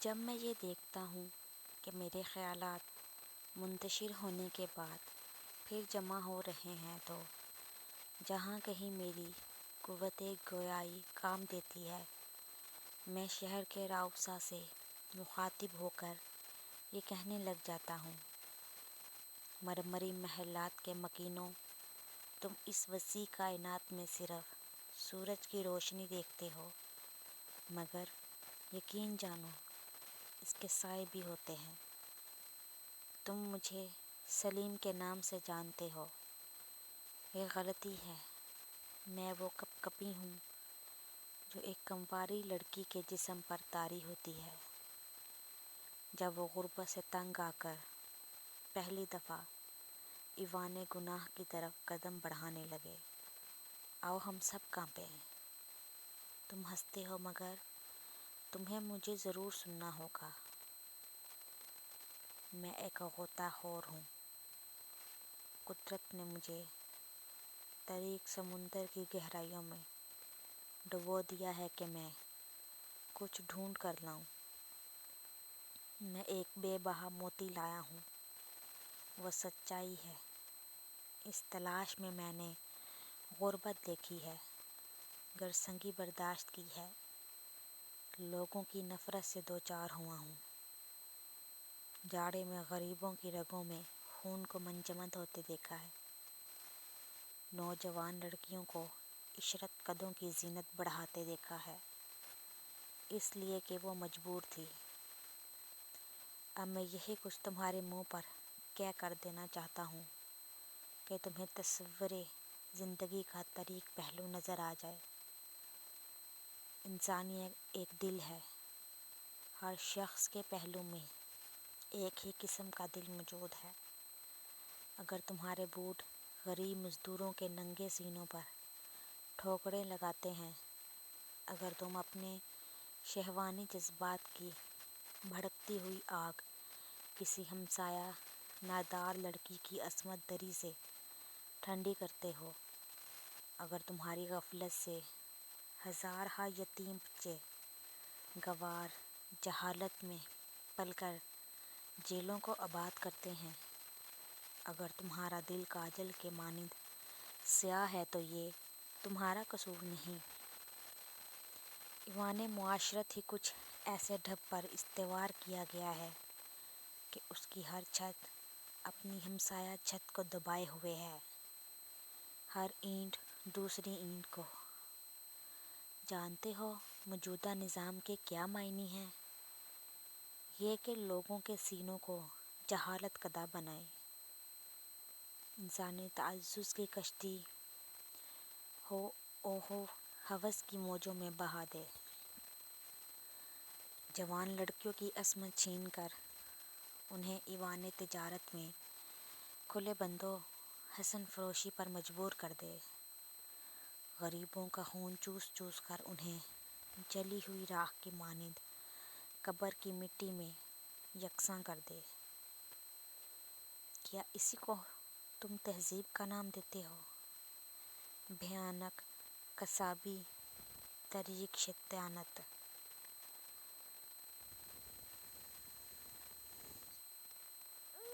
جب میں یہ دیکھتا ہوں کہ میرے خیالات منتشر ہونے کے بعد پھر جمع ہو رہے ہیں تو جہاں کہیں میری قوت گویائی کام دیتی ہے، میں شہر کے راؤسا سے مخاطب ہو کر یہ کہنے لگ جاتا ہوں: مرمری محلات کے مکینوں، تم اس وسیع کائنات میں صرف سورج کی روشنی دیکھتے ہو، مگر یقین جانو اس کے سائے بھی ہوتے ہیں۔ تم مجھے سلیم کے نام سے جانتے ہو، یہ غلطی ہے۔ میں وہ کپکپی ہوں جو ایک کنواری لڑکی کے جسم پر طاری ہوتی ہے جب وہ غربت سے تنگ آ کر پہلی دفعہ ایوان گناہ کی طرف قدم بڑھانے لگے۔ آؤ ہم سب کانپیں۔ تم ہنستے ہو مگر تمہیں مجھے ضرور سننا ہوگا۔ میں ایک غوطہ خور ہوں۔ قدرت نے مجھے طریق سمندر کی گہرائیوں میں ڈبو دیا ہے کہ میں کچھ ڈھونڈ کر لاؤں۔ میں ایک بے بہا موتی لایا ہوں، وہ سچائی ہے۔ اس تلاش میں میں نے غربت دیکھی ہے، گرسنگی برداشت کی ہے، لوگوں کی نفرت سے دوچار ہوا ہوں، جاڑے میں غریبوں کی رگوں میں خون کو منجمد ہوتے دیکھا ہے، نوجوان لڑکیوں کو عشرت قدوں کی زینت بڑھاتے دیکھا ہے، اس لیے کہ وہ مجبور تھی۔ اب میں یہی کچھ تمہارے منہ پر کہہ کر دینا چاہتا ہوں کہ تمہیں تصور زندگی کا طریق پہلو نظر آ جائے۔ انسانی ایک دل ہے، ہر شخص کے پہلو میں ایک ہی قسم کا دل موجود ہے۔ اگر تمہارے بوٹ غریب مزدوروں کے ننگے سینوں پر ٹھوکریں لگاتے ہیں، اگر تم اپنے شہوانی جذبات کی بھڑکتی ہوئی آگ کسی ہمسایہ نادار لڑکی کی عصمت دری سے ٹھنڈی کرتے ہو، اگر تمہاری غفلت سے ہزارہا یتیم بچے گنوار جہالت میں پل کر جیلوں کو آباد کرتے ہیں، اگر تمہارا دل کاجل کے مانند سیاہ ہے تو یہ تمہارا قصور نہیں۔ ایوان معاشرت ہی کچھ ایسے ڈھب پر استوار کیا گیا ہے کہ اس کی ہر چھت اپنی ہمسایہ چھت کو دبائے ہوئے ہے، ہر اینٹ دوسری اینٹ کو۔ جانتے ہو موجودہ نظام کے کیا معنی ہیں؟ یہ کہ لوگوں کے سینوں کو جہالت کدہ بنائے، انسانی تعزز کی کشتی ہوس کی موجوں میں بہا دے، جوان لڑکیوں کی عصمت چھین کر انہیں ایوان تجارت میں کھلے بندوں حسن فروشی پر مجبور کر دے، غریبوں کا خون چوس چوس کر انہیں جلی ہوئی راکھ کی مانند قبر کی مٹی میں یکساں کر دے۔ کیا اسی کو تم تہذیب کا نام دیتے ہو؟ بھیانک قصابی طریق شیطانت